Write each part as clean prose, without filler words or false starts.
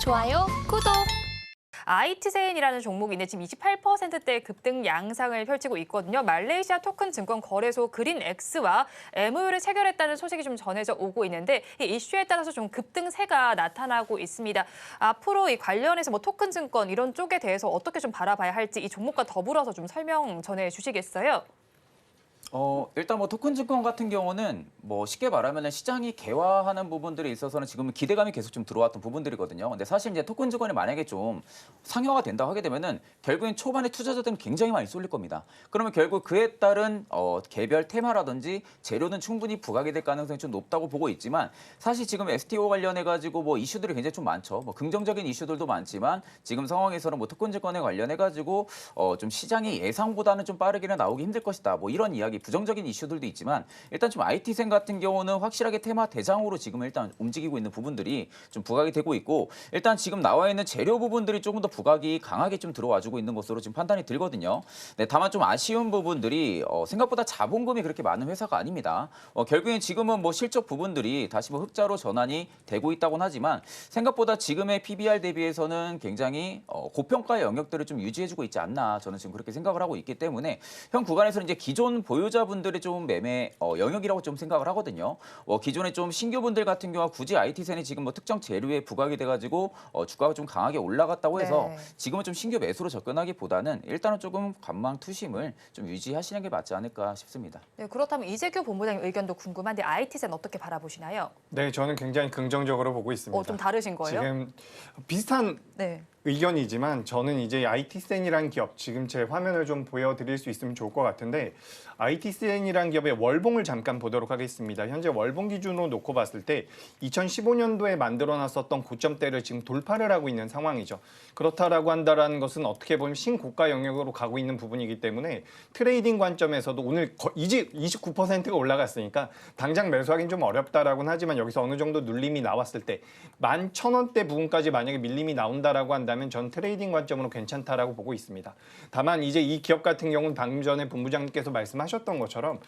좋아요, 구독. IT센이라는 종목인데 지금 28%대 급등 양상을 펼치고 있거든요. 말레이시아 토큰 증권 거래소 그린엑스와 MOU를 체결했다는 소식이 좀 전해져 오고 있는데 이 이슈에 따라서 좀 급등세가 나타나고 있습니다. 앞으로 이 관련해서 뭐 토큰 증권 이런 쪽에 대해서 어떻게 좀 바라봐야 할지 이 종목과 더불어서 좀 설명 전해 주시겠어요? 일단 뭐 토큰 증권 같은 경우는 뭐 쉽게 말하면 시장이 개화하는 부분들에 있어서는 지금은 기대감이 계속 좀 들어왔던 부분들이거든요. 근데 사실 이제 토큰 증권이 만약에 좀 상용화가 된다고 하게 되면은 결국엔 초반에 투자자들은 굉장히 많이 쏠릴 겁니다. 그러면 결국 그에 따른 개별 테마라든지 재료는 충분히 부각이 될 가능성이 좀 높다고 보고 있지만 사실 지금 STO 관련해 가지고 뭐 이슈들이 굉장히 좀 많죠. 뭐 긍정적인 이슈들도 많지만 지금 상황에서는 뭐 토큰 증권에 관련해 가지고 좀 시장이 예상보다는 좀 빠르게는 나오기 힘들 것이다. 뭐 이런 이야기 부정적인 이슈들도 있지만 일단 좀 IT센 같은 경우는 확실하게 테마 대장으로 지금 일단 움직이고 있는 부분들이 좀 부각이 되고 있고 일단 지금 나와 있는 재료 부분들이 조금 더 부각이 강하게 좀 들어와주고 있는 것으로 지금 판단이 들거든요. 네, 다만 좀 아쉬운 부분들이 생각보다 자본금이 그렇게 많은 회사가 아닙니다. 결국엔 지금은 뭐 실적 부분들이 다시 뭐 흑자로 전환이 되고 있다고는 하지만 생각보다 지금의 PBR 대비해서는 굉장히 고평가의 영역들을 좀 유지해주고 있지 않나 저는 지금 그렇게 생각을 하고 있기 때문에 현 구간에서는 이제 기존 보유자분들의 좀 매매 영역이라고 좀 생각을 하거든요. 기존에 좀 신규분들 같은 경우가 굳이 IT센이 지금 뭐 특정 재료에 부각이 돼가지고 주가가 좀 강하게 올라갔다고 해서 네. 지금은 좀 신규 매수로 접근하기보다는 일단은 조금 관망 투심을 좀 유지하시는 게 맞지 않을까 싶습니다. 네, 그렇다면 이재규 본부장님 의견도 궁금한데 IT센 어떻게 바라보시나요? 네, 저는 굉장히 긍정적으로 보고 있습니다. 좀 다르신 거예요? 지금 비슷한 네. 의견이지만 저는 이제 IT센이라는 기업, 지금 제 화면을 좀 보여드릴 수 있으면 좋을 것 같은데 IT센이라는 기업의 월봉을 잠깐 보도록 하겠습니다. 현재 월봉 기준으로 놓고 봤을 때 2015년도에 만들어놨었던 고점대를 지금 돌파를 하고 있는 상황이죠. 그렇다라고 한다는 것은 어떻게 보면 신고가 영역으로 가고 있는 부분이기 때문에 트레이딩 관점에서도 오늘 이제 29%가 올라갔으니까 당장 매수하기는 좀 어렵다라고는 하지만 여기서 어느 정도 눌림이 나왔을 때 11,000원대 부분까지 만약에 밀림이 나온다라고 한다면 전 트레이딩 관점으로 괜찮다라고 보고 있습니다. 다만 이제 이 기업 같은 경우는 방금 전에 본부장님께서 말씀하셨던 것처럼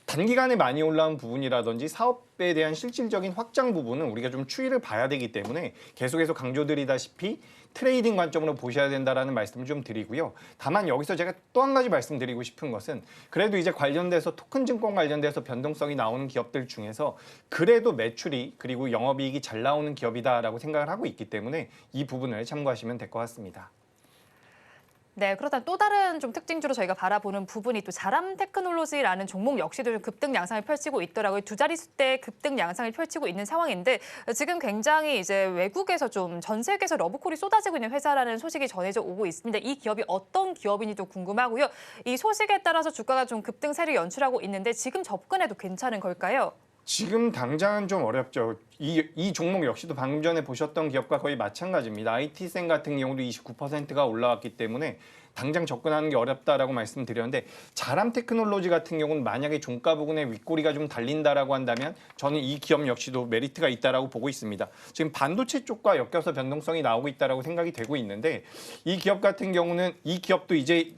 단기간에 많이 올라온 부분이라든지 사업에 대한 실질적인 확장 부분은 우리가 좀 추이를 봐야 되기 때문에 계속해서 강조드리다시피 트레이딩 관점으로 보셔야 된다라는 말씀을 좀 드리고요. 다만 여기서 제가 또 한 가지 말씀드리고 싶은 것은 그래도 이제 관련돼서 토큰 증권 관련돼서 변동성이 나오는 기업들 중에서 그래도 매출이 그리고 영업이익이 잘 나오는 기업이다라고 생각을 하고 있기 때문에 이 부분을 참고하시면 될 것 같습니다. 네, 그렇다면 또 다른 좀 특징주로 저희가 바라보는 부분이 또 자람 테크놀로지라는 종목 역시도 좀 급등 양상을 펼치고 있더라고요. 두 자릿수대 급등 양상을 펼치고 있는 상황인데 지금 굉장히 이제 외국에서 좀 전 세계에서 러브콜이 쏟아지고 있는 회사라는 소식이 전해져 오고 있습니다. 이 기업이 어떤 기업인지도 궁금하고요. 이 소식에 따라서 주가가 좀 급등세를 연출하고 있는데 지금 접근해도 괜찮은 걸까요? 지금 당장은 좀 어렵죠. 이 종목 역시도 방금 전에 보셨던 기업과 거의 마찬가지입니다. IT센 같은 경우도 29%가 올라왔기 때문에 당장 접근하는 게 어렵다라고 말씀드렸는데 자람 테크놀로지 같은 경우는 만약에 종가 부근에 윗꼬리가 좀 달린다라고 한다면 저는 이 기업 역시도 메리트가 있다라고 보고 있습니다. 지금 반도체 쪽과 엮여서 변동성이 나오고 있다라고 생각이 되고 있는데 이 기업 같은 경우는 이 기업도 이제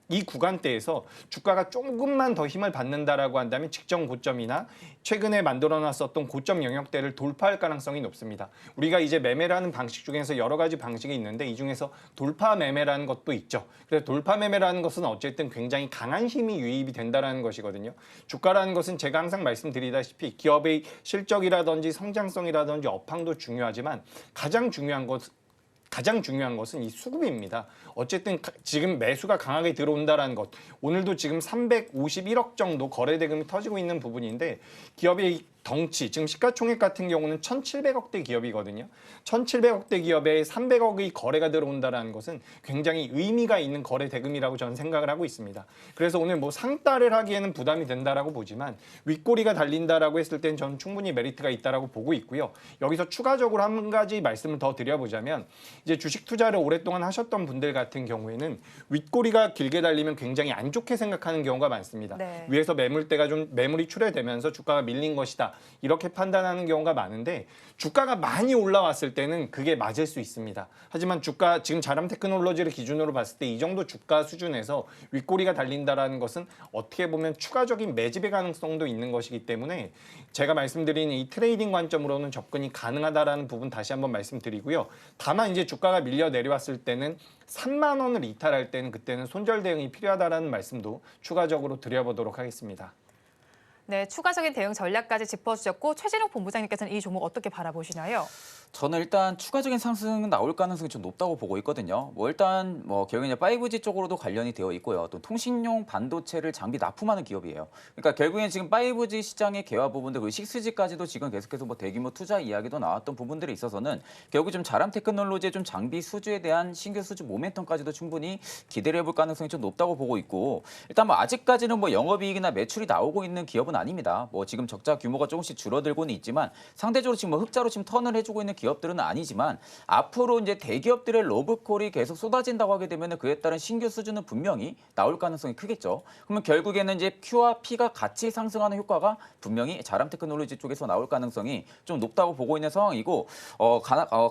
이 구간대에서 주가가 조금만 더 힘을 받는다라고 한다면 직전 고점이나 최근에 만들어놨었던 고점 영역대를 돌파할 가능성이 높습니다. 우리가 이제 매매라는 방식 중에서 여러 가지 방식이 있는데 이 중에서 돌파 매매라는 것도 있죠. 그래서 돌파 매매라는 것은 어쨌든 굉장히 강한 힘이 유입이 된다라는 것이거든요. 주가라는 것은 제가 항상 말씀드리다시피 기업의 실적이라든지 성장성이라든지 업황도 중요하지만 가장 중요한 것은 이 수급입니다. 어쨌든 지금 매수가 강하게 들어온다는 것. 오늘도 지금 351억 정도 거래 대금이 터지고 있는 부분인데 기업의 덩치, 지금 시가총액 같은 경우는 1,700억대 기업이거든요. 1,700억대 기업에 300억의 거래가 들어온다는 것은 굉장히 의미가 있는 거래 대금이라고 저는 생각을 하고 있습니다. 그래서 오늘 뭐 상따를 하기에는 부담이 된다라고 보지만 윗꼬리가 달린다라고 했을 땐 저는 충분히 메리트가 있다라고 보고 있고요. 여기서 추가적으로 한 가지 말씀을 더 드려보자면 이제 주식 투자를 오랫동안 하셨던 분들 같은 경우에는 윗꼬리가 길게 달리면 굉장히 안 좋게 생각하는 경우가 많습니다. 네. 위에서 매물대가 좀 매물이 출회되면서 주가가 밀린 것이다. 이렇게 판단하는 경우가 많은데 주가가 많이 올라왔을 때는 그게 맞을 수 있습니다. 하지만 주가 지금 자람 테크놀로지를 기준으로 봤을 때 이 정도 주가 수준에서 윗꼬리가 달린다라는 것은 어떻게 보면 추가적인 매집의 가능성도 있는 것이기 때문에 제가 말씀드린 이 트레이딩 관점으로는 접근이 가능하다라는 부분 다시 한번 말씀드리고요. 다만 이제 주가가 밀려 내려왔을 때는 3만 원을 이탈할 때는 그때는 손절 대응이 필요하다라는 말씀도 추가적으로 드려보도록 하겠습니다. 네, 추가적인 대응 전략까지 짚어주셨고 최진욱 본부장님께서는 이 종목 어떻게 바라보시나요? 저는 일단 추가적인 상승 나올 가능성이 좀 높다고 보고 있거든요. 일단 결국에 5G 쪽으로도 관련이 되어 있고요. 또 통신용 반도체를 장비 납품하는 기업이에요. 그러니까 결국엔 지금 5G 시장의 개화 부분들 그리고 6G까지도 지금 계속해서 대규모 투자 이야기도 나왔던 부분들이 있어서는 결국 좀 자람 테크놀로지의 좀 장비 수주에 대한 신규 수주 모멘텀까지도 충분히 기대를 해볼 가능성이 좀 높다고 보고 있고 일단 아직까지는 영업이익이나 매출이 나오고 있는 기업은 아닙니다. 지금 적자 규모가 조금씩 줄어들고는 있지만 상대적으로 지금 흑자로 지금 턴을 해주고 있는 기업들은 아니지만 앞으로 이제 대기업들의 로브콜이 계속 쏟아진다고 하게 되면 그에 따른 신규 수주는 분명히 나올 가능성이 크겠죠. 그러면 결국에는 이제 Q와 P가 같이 상승하는 효과가 분명히 자람 테크놀로지 쪽에서 나올 가능성이 좀 높다고 보고 있는 상황이고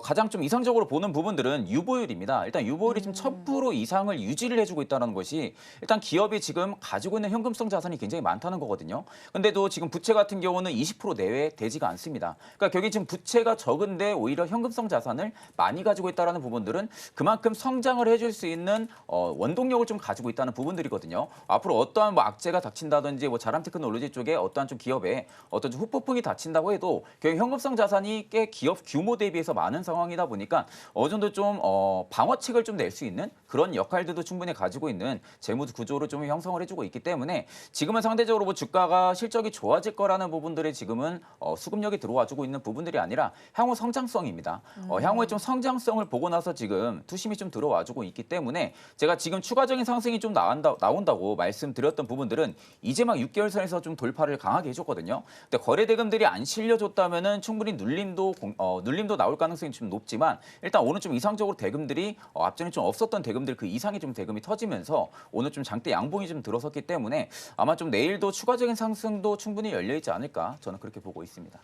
가장 좀 이상적으로 보는 부분들은 유보율입니다. 일단 유보율이 지금 1000% 이상을 유지를 해주고 있다는 것이 일단 기업이 지금 가지고 있는 현금성 자산이 굉장히 많다는 거거든요. 근데도 지금 부채 같은 경우는 20% 내외 되지가 않습니다. 그러니까 결국 지금 부채가 적은데 오히려 현금성 자산을 많이 가지고 있다는 부분들은 그만큼 성장을 해줄 수 있는 원동력을 좀 가지고 있다는 부분들이거든요. 앞으로 어떠한 악재가 닥친다든지 자람 테크놀로지 쪽에 어떠한 좀 기업에 어떤 좀 후폭풍이 닥친다고 해도 결국 현금성 자산이 꽤 기업 규모 대비해서 많은 상황이다 보니까 어느 정도 좀 방어책을 좀 낼 수 있는 그런 역할들도 충분히 가지고 있는 재무 구조를 좀 형성을 해주고 있기 때문에 지금은 상대적으로 주가가 실적이 좋아질 거라는 부분들이 지금은 수급력이 들어와주고 있는 부분들이 아니라 향후 성장성입니다. 향후에 좀 성장성을 보고 나서 지금 투심이 좀 들어와주고 있기 때문에 제가 지금 추가적인 상승이 좀 나온다고 말씀드렸던 부분들은 이제 막 6개월 선에서 좀 돌파를 강하게 해줬거든요. 근데 거래 대금들이 안 실려줬다면은 충분히 눌림도 나올 가능성이 좀 높지만 일단 오늘 좀 이상적으로 대금들이 앞전에 좀 없었던 대금들 그 이상의 좀 대금이 터지면서 오늘 좀 장대 양봉이 좀 들어섰기 때문에 아마 좀 내일도 추가적인 상승도 충분히 열려 있지 않을까 저는 그렇게 보고 있습니다.